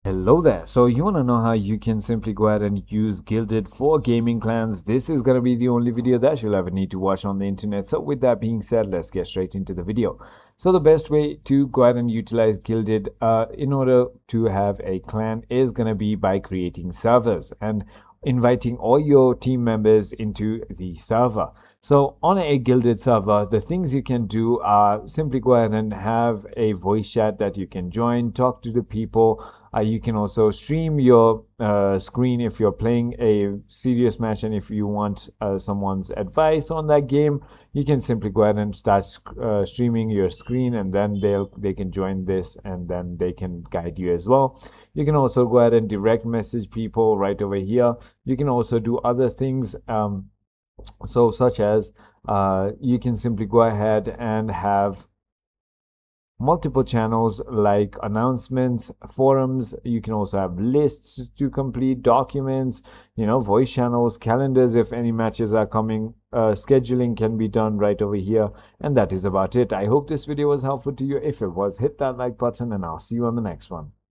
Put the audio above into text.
Hello there. So you want to know how you can simply go ahead and use Guilded for gaming clans? This is going to be the only video that you'll ever need to watch on the internet. So with that being said, let's get straight into the video. So the best way to go ahead and utilize Guilded in order to have a clan is going to be by creating servers and inviting all your team members into the server. So on a Guilded server, the things you can do are simply go ahead and have a voice chat that you can join, talk to the people. You can also stream your screen if you're playing a serious match, and if you want someone's advice on that game, you can simply go ahead and start streaming your screen, and then they can join this, and then they can guide you as well. You can also go ahead and direct message people right over here. You can also do other things. So such as you can simply go ahead and have multiple channels like announcements, forums. You can also have lists to complete, documents, voice channels, calendars if any matches are coming. Scheduling can be done right over here, and that is about it. I hope this video was helpful to you. If it was, hit that like button, and I'll see you on the next one.